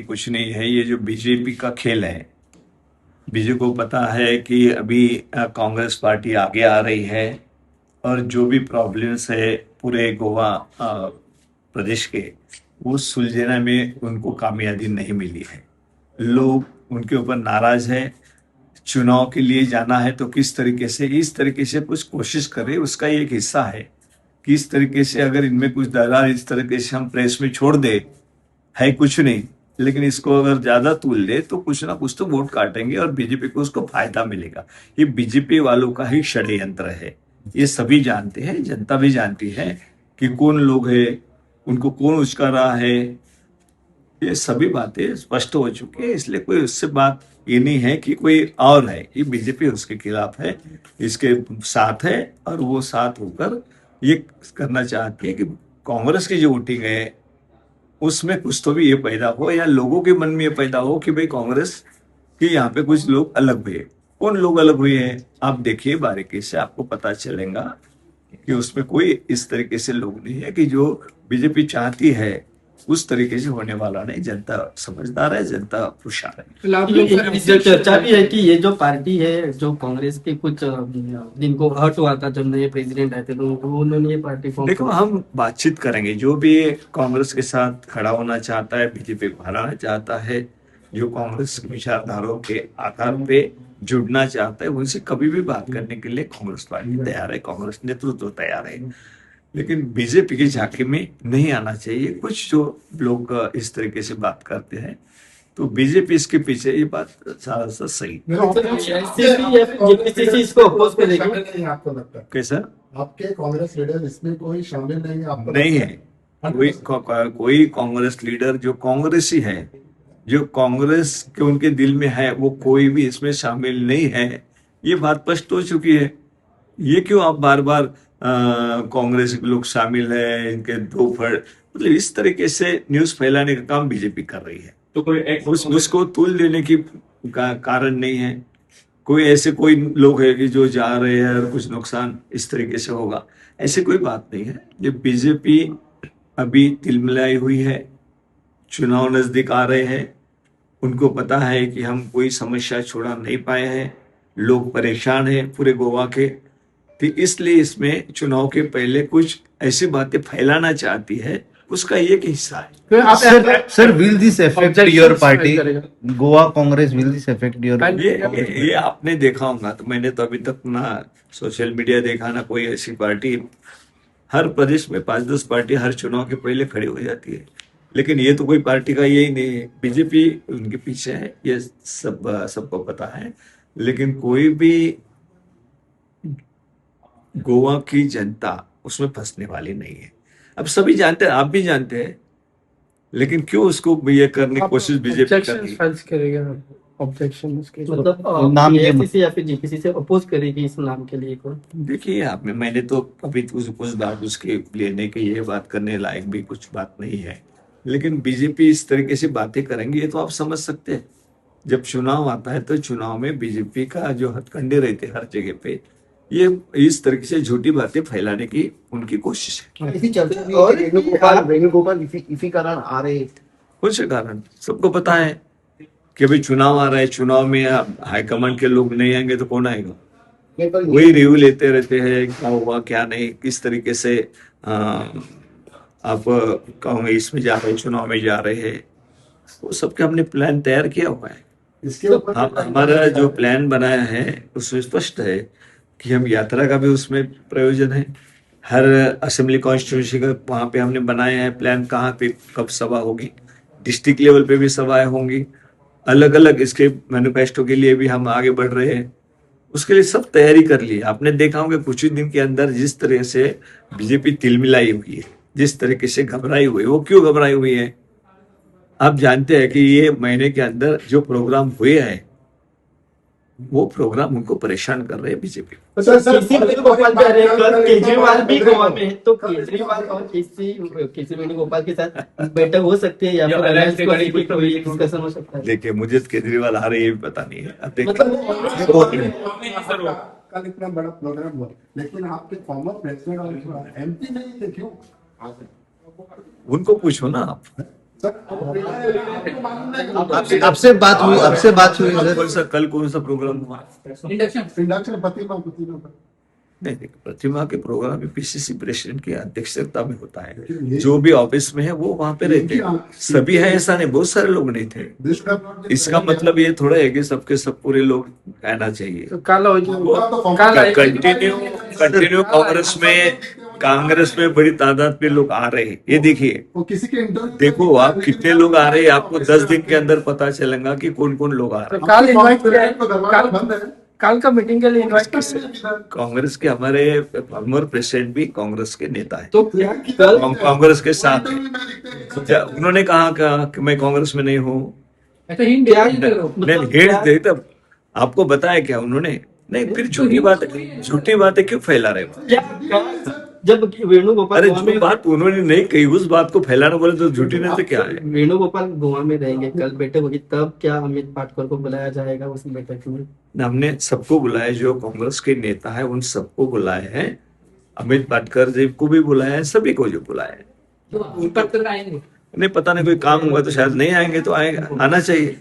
कुछ नहीं है। ये जो बीजेपी का खेल है, बीजेपी को पता है कि अभी कांग्रेस पार्टी आगे आ रही है और जो भी प्रॉब्लम्स है पूरे गोवा प्रदेश के, वो सुलझाने में उनको कामयाबी नहीं मिली है। लोग उनके ऊपर नाराज है। चुनाव के लिए जाना है तो किस तरीके से, इस तरीके से कुछ कोशिश करे, उसका एक हिस्सा है। किस तरीके से अगर इनमें कुछ दरार इस तरीके से हम प्रेस में छोड़ दे, है कुछ नहीं, लेकिन इसको अगर ज्यादा तूल दे तो कुछ ना कुछ तो वोट काटेंगे और बीजेपी को उसको फायदा मिलेगा। ये बीजेपी वालों का ही षड्यंत्र है, ये सभी जानते हैं, जनता भी जानती है कि कौन लोग है, उनको कौन उचका रहा है। ये सभी बातें स्पष्ट हो चुकी है, इसलिए कोई उससे बात ये नहीं है कि कोई और है। ये बीजेपी उसके खिलाफ है, इसके साथ है, और वो साथ होकर ये करना चाहती है कि कांग्रेस की जो वोटिंग है उसमें कुछ तो भी ये पैदा हो, या लोगों के मन में ये पैदा हो कि भाई कांग्रेस के यहाँ पे कुछ लोग अलग हुए। कौन लोग अलग हुए हैं आप देखिए बारीकी से, आपको पता चलेगा कि उसमें कोई इस तरीके से लोग नहीं है कि जो बीजेपी चाहती है उस तरीके से होने वाला नहीं। जनता समझदार है, जनता होशियार है। जो चर्चा भी है कि ये जो पार्टी है, जो कांग्रेस के कुछ जिनको हर्ट हुआ था जब नए प्रेसिडेंट आए थे, तो उन्होंने ये पार्टी फॉर्म। देखो, हम बातचीत करेंगे, जो भी कांग्रेस के साथ खड़ा होना चाहता है, बीजेपी को हराना चाहता है, जो कांग्रेस विचारधाराओं के आधार पे जुड़ना चाहता है, उनसे कभी भी बात करने के लिए कांग्रेस पार्टी तैयार है, कांग्रेस नेतृत्व तैयार है। लेकिन बीजेपी की झांकी में नहीं आना चाहिए। कुछ जो लोग इस तरीके से बात करते हैं, तो बीजेपी इसके पीछे, ये बात सारा सा सही। इसको अपोज करेगी आपको लगता है? कैसा? आपके कांग्रेस लीडर इसमें कोई शामिल नहीं है आपको? नहीं है कोई कांग्रेस लीडर जो कांग्रेसी है, जो कांग्रेस के उनके दिल में है, वो कोई भी इसमें शामिल नहीं है। ये बात स्पष्ट हो चुकी है। ये क्यों आप बार बार कांग्रेस के लोग शामिल है, इनके दो फड़, मतलब इस तरीके से न्यूज फैलाने का काम बीजेपी कर रही है। तो कोई उसको तूल देने की कारण नहीं है। कोई ऐसे कोई लोग है कि जो जा रहे हैं और कुछ नुकसान इस तरीके से होगा, ऐसी कोई बात नहीं है। ये बीजेपी अभी तिलमिलाई हुई है, चुनाव नजदीक आ रहे हैं, उनको पता है कि हम कोई समस्या छोड़ा नहीं पाए हैं, लोग परेशान हैं पूरे गोवा के, तो इसलिए इसमें चुनाव के पहले कुछ ऐसी बातें फैलाना चाहती है, उसका एक हिस्सा है। Sir, will this affect your party? Goa Congress will this affect your? ये आपने देखा होगा, तो मैंने तो अभी तक ना सोशल मीडिया देखा ना कोई ऐसी पार्टी। हर प्रदेश में 5-10 पार्टी हर चुनाव के पहले खड़ी हो जाती है, लेकिन ये तो कोई पार्टी का यही नहीं है। बीजेपी उनके पीछे है, ये सबको पता है। लेकिन कोई भी गोवा की जनता उसमें फंसने वाली नहीं है। अब सभी जानते हैं, आप भी जानते हैं, लेकिन क्यों उसको ये करने की कोशिश बीजेपी कर रही है? ऑब्जेक्शन मतलब नाम एआईसीसी या फिर जीपीसी से अपोज करेगी इस नाम के लिए कौन? देखिए, आप मैंने तो अभी कुछ बात उसके लेने के ये बात करने लायक भी कुछ बात नहीं है, लेकिन बीजेपी इस तरीके से बातें करेंगे ये तो आप समझ सकते हैं। जब चुनाव आता है तो चुनाव में बीजेपी का जो हथकंडे रहते हर जगह पे, ये इस तरीके से झूठी बातें फैलाने की उनकी कोशिश है। इसी चलते वेणुगोपाल इसी कारण आ रहे। कुछ कारण सबको पता है कि भाई चुनाव आ रहा है, चुनाव में हाईकमांड के लोग नहीं आएंगे तो कौन आएगा? वही रिव्यू लेते रहते हैं, क्या हुआ क्या नहीं, किस तरीके से आप कहोगे इसमें जा रहे हैं, चुनाव में जा रहे हैं, वो सबके हमने प्लान तैयार किया हुआ है। हमारा जो प्लान बनाया है उसमें स्पष्ट है कि हम यात्रा का भी उसमें प्रयोजन है। हर असेंबली कॉन्स्टिट्यूंसी का वहाँ पे हमने बनाया है प्लान, कहाँ पे कब सभा होगी, डिस्ट्रिक्ट लेवल पे भी सभाएं होंगी, अलग अलग इसके मैनिफेस्टो के लिए भी हम आगे बढ़ रहे हैं। उसके लिए सब तैयारी कर ली। आपने देखा होगा कुछ ही दिन के अंदर जिस तरह से बीजेपी तिलमिलाई हुई है, जिस तरीके से घबराई हुई है। वो क्यों घबराई हुई है? आप जानते हैं कि ये महीने के अंदर जो प्रोग्राम हुए हैं, वो प्रोग्राम उनको परेशान कर रहे हैं बीजेपी। केजरीवाल भी गोवा में है, तो केजरीवाल और केसी वेणुगोपाल के साथ बैठक हो सकती है या फिर डिस्कशन हो सकता है। देखिए, मुझे केजरीवाल आ रही है पता नहीं है। अब कल इतना बड़ा प्रोग्राम हुआ, लेकिन आपके फॉर्मर प्रेसिडेंट और एमपी नहीं थे, क्यों? उनको पूछो ना आप, आपसे बात हुई सर। कौन सा प्रोग्राम हुआ? इंडक्शन प्रतिमा नहीं, प्रतिमा के प्रोग्राम में पीसीसी प्रेसिडेंट की अध्यक्षता में होता है। जो भी ऑफिस में है वो वहां पे रहते हैं, सभी है ऐसा नहीं, बहुत सारे लोग नहीं थे। इसका मतलब ये थोड़ा है कि सबके सब पूरे लोग रहना चाहिए। कंटिन्यू कांग्रेस में बड़ी तादाद में लोग आ रहे हैं। ये देखिए, किसी के इंटरव्यू देखो आप कितने लोग आ रहे हैं, आपको 10 दिन के अंदर पता चलेगा कि कौन कौन लोग आ रहे हैं। काल इनवाइट किया है, दरबार बंद है। काल का मीटिंग के लिए इनवाइट कांग्रेस के हमारे फॉर्मर प्रेसिडेंट भी कांग्रेस के नेता है, तो क्या कल कांग्रेस के साथ है। उन्होंने कहा कि मैं कांग्रेस में नहीं हूँ। नहीं हेड दे तब आपको बताया क्या उन्होंने? नहीं, फिर झूठी बातें क्यों फैला रहे हो? जब वेणुगोपाल अरे गोवा जो में बात उन्होंने नहीं कही उस बात को फैलाना बोले तो झूठी नहीं तो क्या है? वेणुगोपाल गोवा में रहेंगे, कल बैठक होगी, तब क्या अमित पाटकर को बुलाया जाएगा उस बैठक में? हमने सबको बुलाया, जो कांग्रेस के नेता है उन सबको बुलाए हैं। अमित पाटकर जी को भी बुलाया है, सभी को जो बुलाया है। तो आएंगे नहीं, पता नहीं कोई काम हुआ तो शायद नहीं आएंगे, तो आएगा, आना चाहिए।